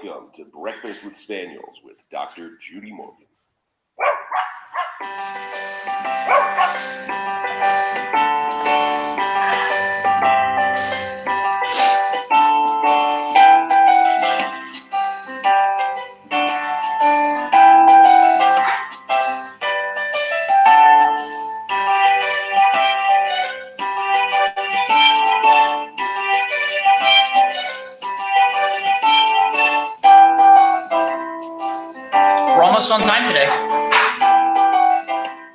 Welcome to Breakfast with Spaniels with Dr. Judy Morgan. Almost on time today.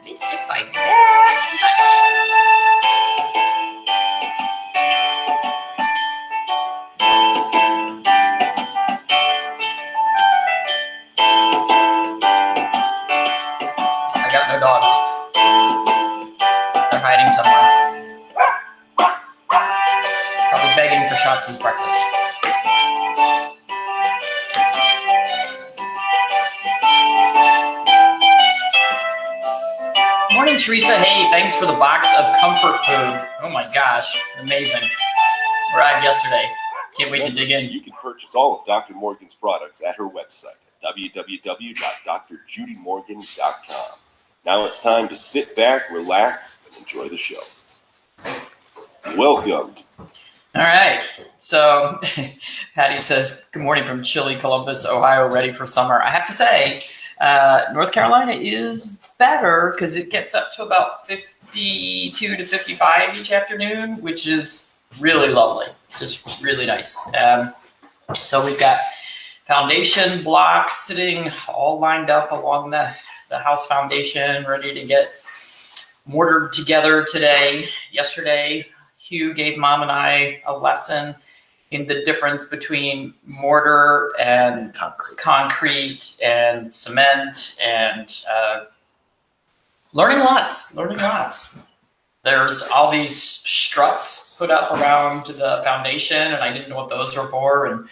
Missed it by that much. I got no dogs. They're hiding somewhere. Probably begging for Shots' breakfast. Morning, Teresa. Hey, thanks for the box of comfort food. Oh my gosh, amazing. Arrived yesterday. Can't wait to dig in. You can purchase all of Dr. Morgan's products at her website at www.drjudymorgan.com. Now it's time to sit back, relax, and enjoy the show. Welcome. All right. So Patty says, good morning from chilly Columbus, Ohio, ready for summer. I have to say, North Carolina is better because it gets up to about 52 to 55 each afternoon, which is really lovely. It's just really nice. So we've got foundation blocks sitting all lined up along the house foundation, ready to get mortared together today. Yesterday, Hugh gave Mom and I a lesson in the difference between mortar and concrete and cement and learning lots. There's all these struts put up around the foundation, and I didn't know what those were for, and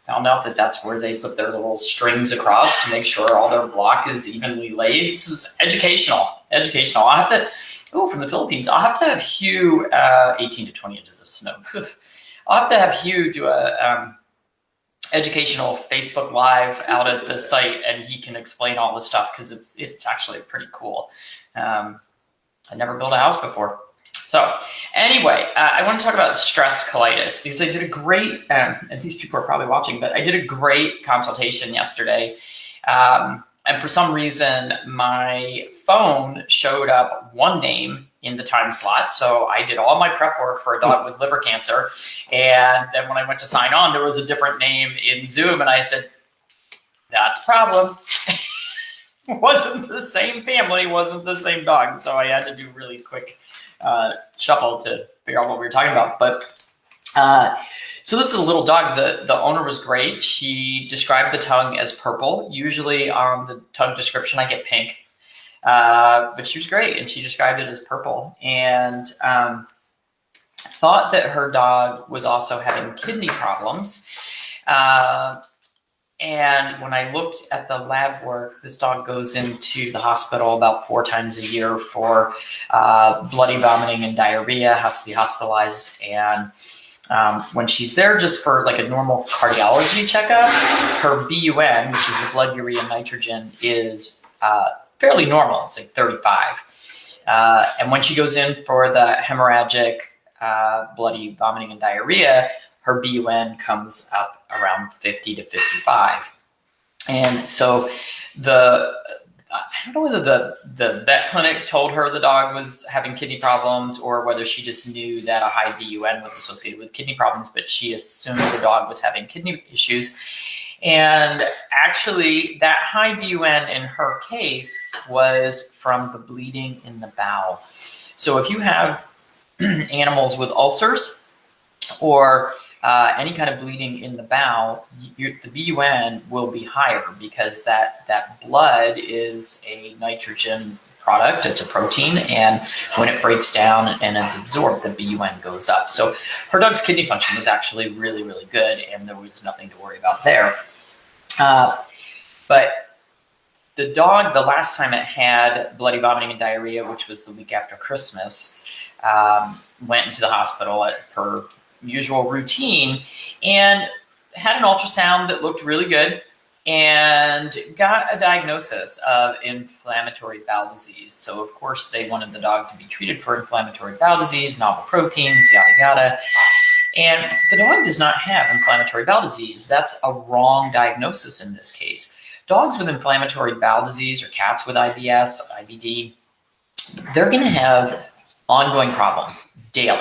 found out that that's where they put their little strings across to make sure all their block is evenly laid. This is educational. I'll have to, from the Philippines, I'll have to have Hugh, 18 to 20 inches of snow. I'll have to have Hugh do a educational Facebook Live out at the site, and he can explain all this stuff because it's actually pretty cool. I never built a house before. So anyway, I want to talk about stress colitis because I did a great, and these people are probably watching, but I did a great consultation yesterday. And for some reason, my phone showed up one name in the time slot. So I did all my prep work for a dog with liver cancer. And then when I went to sign on, there was a different name in Zoom. And I said, that's a problem. Wasn't the same family, wasn't the same dog. So I had to do really quick shuffle to figure out what we were talking about. But so this is a little dog. The owner was great. She described the tongue as purple. Usually on the tongue description, I get pink. But she was great, and she described it as purple. And thought that her dog was also having kidney problems. And when I looked at the lab work, this dog goes into the hospital about 4 times a year for bloody vomiting and diarrhea, has to be hospitalized. And when she's there just for like a normal cardiology checkup, her BUN, which is the blood urea nitrogen, is fairly normal. It's like 35. And when she goes in for the hemorrhagic bloody vomiting and diarrhea, her BUN comes up around 50 to 55. And so I don't know whether the vet clinic told her the dog was having kidney problems or whether she just knew that a high BUN was associated with kidney problems, but she assumed the dog was having kidney issues. And actually, that high BUN in her case was from the bleeding in the bowel. So if you have animals with ulcers or any kind of bleeding in the bowel, the BUN will be higher because that blood is a nitrogen product. It's a protein, and when it breaks down and is absorbed, the BUN goes up. So her dog's kidney function was actually really, really good, and there was nothing to worry about there. But the dog, the last time it had bloody vomiting and diarrhea, which was the week after Christmas, went into the hospital per usual routine, and had an ultrasound that looked really good and got a diagnosis of inflammatory bowel disease. So, of course, they wanted the dog to be treated for inflammatory bowel disease, novel proteins, yada, yada. And the dog does not have inflammatory bowel disease. That's a wrong diagnosis in this case. Dogs with inflammatory bowel disease or cats with IBS, IBD, they're going to have ongoing problems daily,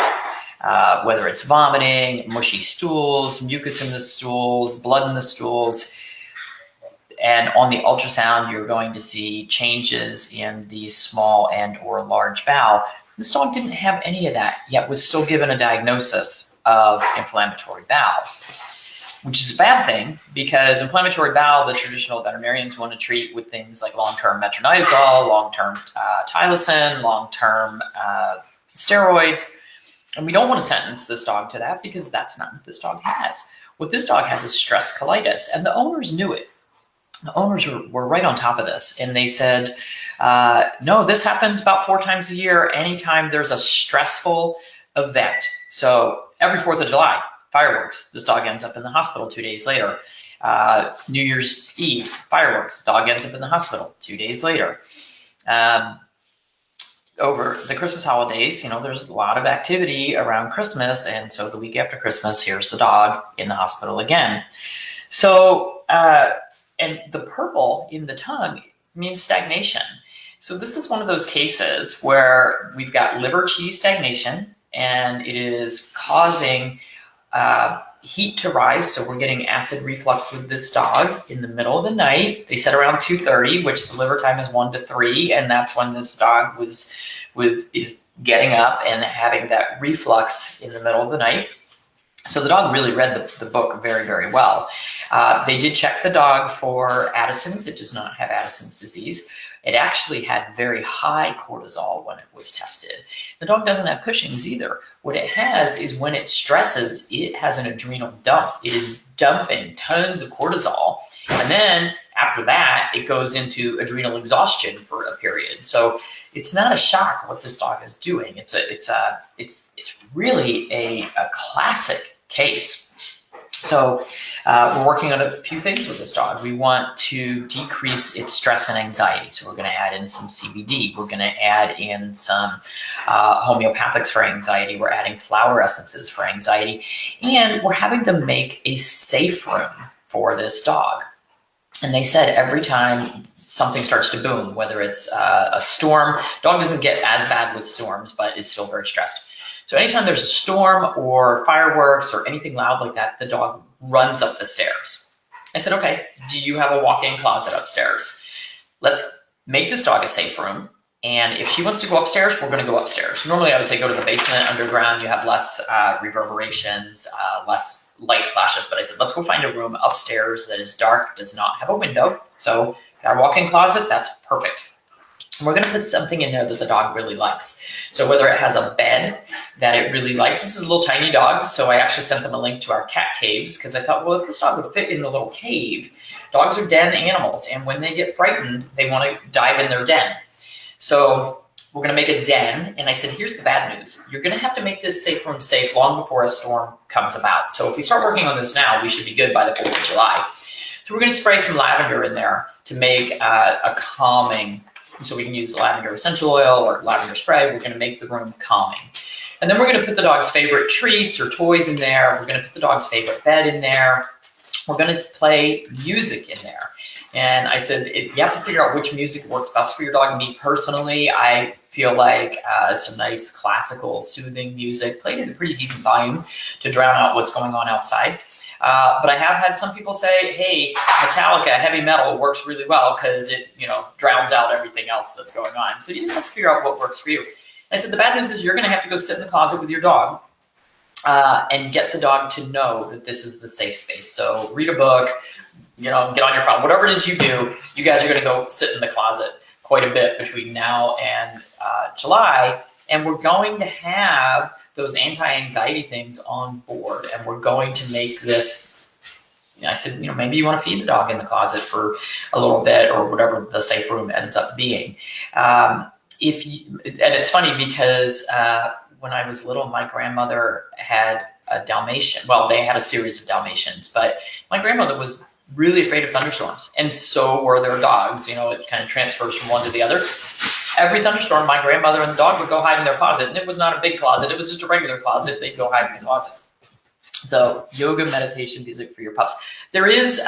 whether it's vomiting, mushy stools, mucus in the stools, blood in the stools. And on the ultrasound, you're going to see changes in the small and or large bowel. This dog didn't have any of that, yet was still given a diagnosis of inflammatory bowel, which is a bad thing because inflammatory bowel, the traditional veterinarians want to treat with things like long-term metronidazole, long-term Tylosin, long-term steroids. And we don't want to sentence this dog to that because that's not what this dog has. What this dog has is stress colitis, and the owners knew it. The owners were right on top of this, and they said, no, this happens about 4 times a year anytime there's a stressful event. So every 4th of July, fireworks, this dog ends up in the hospital 2 days later. New Year's Eve, fireworks, dog ends up in the hospital 2 days later. Over the Christmas holidays, there's a lot of activity around Christmas, and so the week after Christmas, here's the dog in the hospital again. So, and the purple in the tongue means stagnation. So this is one of those cases where we've got liver cheese stagnation, and it is causing heat to rise. So we're getting acid reflux with this dog in the middle of the night. They said around 2:30, which the liver time is 1 to 3, and that's when this dog is getting up and having that reflux in the middle of the night. So the dog really read the book very, very well. They did check the dog for Addison's. It does not have Addison's disease. It actually had very high cortisol when it was tested. The dog doesn't have Cushing's either. What it has is when it stresses, it has an adrenal dump. It is dumping tons of cortisol. And then after that, it goes into adrenal exhaustion for a period. So it's not a shock what this dog is doing. It's really a classic case. So we're working on a few things with this dog. We want to decrease its stress and anxiety. So we're going to add in some CBD. We're going to add in some homeopathics for anxiety. We're adding flower essences for anxiety. And we're having them make a safe room for this dog. And they said every time something starts to boom, whether it's a storm, dog doesn't get as bad with storms, but is still very stressed. So anytime there's a storm or fireworks or anything loud like that, the dog runs up the stairs. I said, okay, do you have a walk-in closet upstairs? Let's make this dog a safe room. And if she wants to go upstairs, we're going to go upstairs. Normally, I would say go to the basement, underground. You have less reverberations, less light flashes. But I said, let's go find a room upstairs that is dark, does not have a window. So got a walk-in closet, that's perfect. And we're going to put something in there that the dog really likes. So whether it has a bed that it really likes, this is a little tiny dog. So I actually sent them a link to our cat caves because I thought, well, if this dog would fit in a little cave, dogs are den animals. And when they get frightened, they want to dive in their den. So we're going to make a den. And I said, here's the bad news. You're going to have to make this safe room safe long before a storm comes about. So if we start working on this now, we should be good by the 4th of July. So we're going to spray some lavender in there to make a calming. So we can use lavender essential oil or lavender spray. We're going to make the room calming. And then we're going to put the dog's favorite treats or toys in there. We're going to put the dog's favorite bed in there. We're going to play music in there. And I said, you have to figure out which music works best for your dog. Me personally, I feel like some nice classical soothing music played at a pretty decent volume to drown out what's going on outside. But I have had some people say, hey, Metallica, heavy metal works really well because it, drowns out everything else that's going on. So you just have to figure out what works for you. And I said, the bad news is you're going to have to go sit in the closet with your dog and get the dog to know that this is the safe space. So read a book, get on your phone, whatever it is you do, you guys are going to go sit in the closet quite a bit between now and July. And we're going to have those anti-anxiety things on board, and we're going to make this, I said, maybe you want to feed the dog in the closet for a little bit or whatever the safe room ends up being. And it's funny because when I was little, my grandmother had a Dalmatian. Well, they had a series of Dalmatians, but my grandmother was really afraid of thunderstorms, and so were their dogs. You know, it kind of transfers from one to the other. Every thunderstorm, my grandmother and the dog would go hide in their closet, and it was not a big closet. It was just a regular closet. They'd go hide in the closet. So yoga, meditation, music for your pups. There is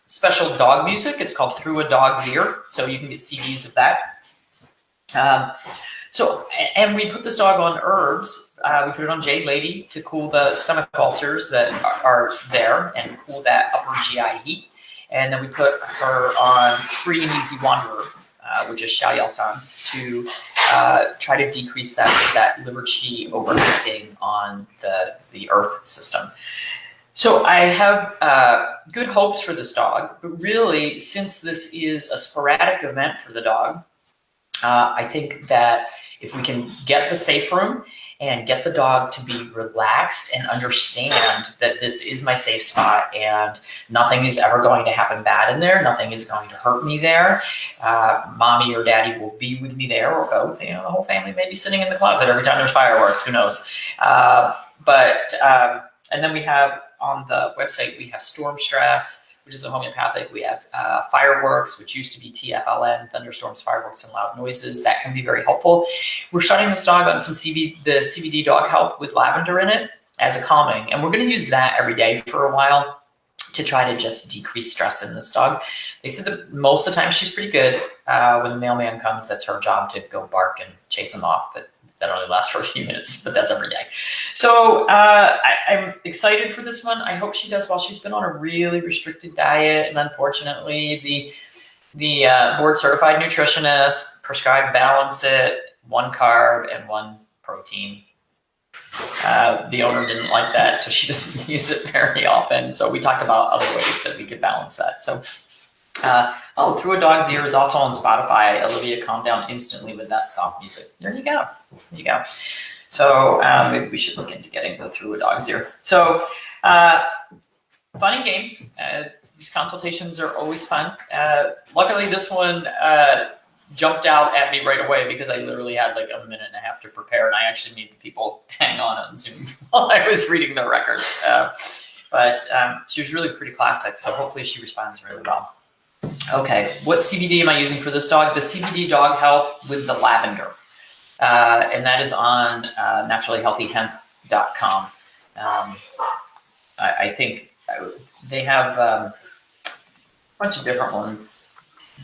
special dog music. It's called Through a Dog's Ear. So you can get CDs of that. And we put this dog on herbs. We put it on Jade Lady to cool the stomach ulcers that are there and cool that upper GI heat. And then we put her on Free and Easy Wanderer, which is Xiao San, to try to decrease that liver qi overacting on the earth system. So I have good hopes for this dog, but really, since this is a sporadic event for the dog, I think that if we can get the safe room and get the dog to be relaxed and understand that this is my safe spot and nothing is ever going to happen bad in there, nothing is going to hurt me there, mommy or daddy will be with me there, or both. You know, the whole family may be sitting in the closet every time there's fireworks, who knows. And then we have on the website, we have Storm Stress, which is a homeopathic. We have Fireworks, which used to be TFLN, thunderstorms, fireworks, and loud noises. That can be very helpful. We're starting this dog on some the CBD dog health with lavender in it as a calming. And we're going to use that every day for a while to try to just decrease stress in this dog. They said that most of the time she's pretty good. When the mailman comes, that's her job to go bark and chase him off. But that only lasts for a few minutes, but that's every day. So I'm excited for this one. I hope she does well. She's been on a really restricted diet, and unfortunately, the board-certified nutritionist prescribed balance it, 1 carb and 1 protein. The owner didn't like that, so she doesn't use it very often. So we talked about other ways that we could balance that. So, Through a Dog's Ear is also on Spotify. Olivia calmed down instantly with that soft music. There you go. There you go. So maybe we should look into getting the Through a Dog's Ear. So fun and games. These consultations are always fun. Luckily, this one jumped out at me right away because I literally had like a minute and a half to prepare, and I actually made the people hang on Zoom while I was reading the records. But she was really pretty classic, so hopefully she responds really well. Okay, what CBD am I using for this dog? The CBD Dog Health with the lavender. And that is on naturallyhealthyhemp.com. I think they have a bunch of different ones.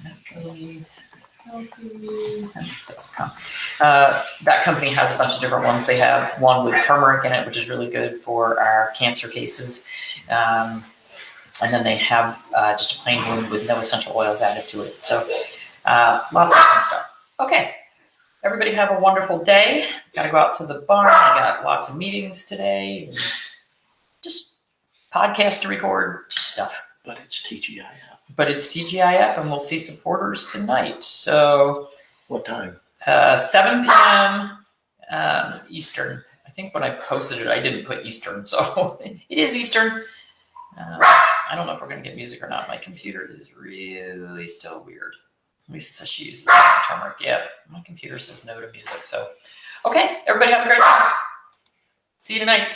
Naturallyhealthyhemp.com. That company has a bunch of different ones. They have one with turmeric in it, which is really good for our cancer cases. And then they have just a plain one with no essential oils added to it. So lots of fun stuff. Okay. Everybody have a wonderful day. Got to go out to the barn. I got lots of meetings today. Just podcast to record, just stuff. But it's TGIF. But it's TGIF, and we'll see supporters tonight. So What time? 7 p.m. Eastern. I think when I posted it, I didn't put Eastern, so it is Eastern. I don't know if we're going to get music or not. My computer is really still weird. At least it says she uses turmeric. Yeah, my computer says no to music. So, okay, everybody have a great day. See you tonight.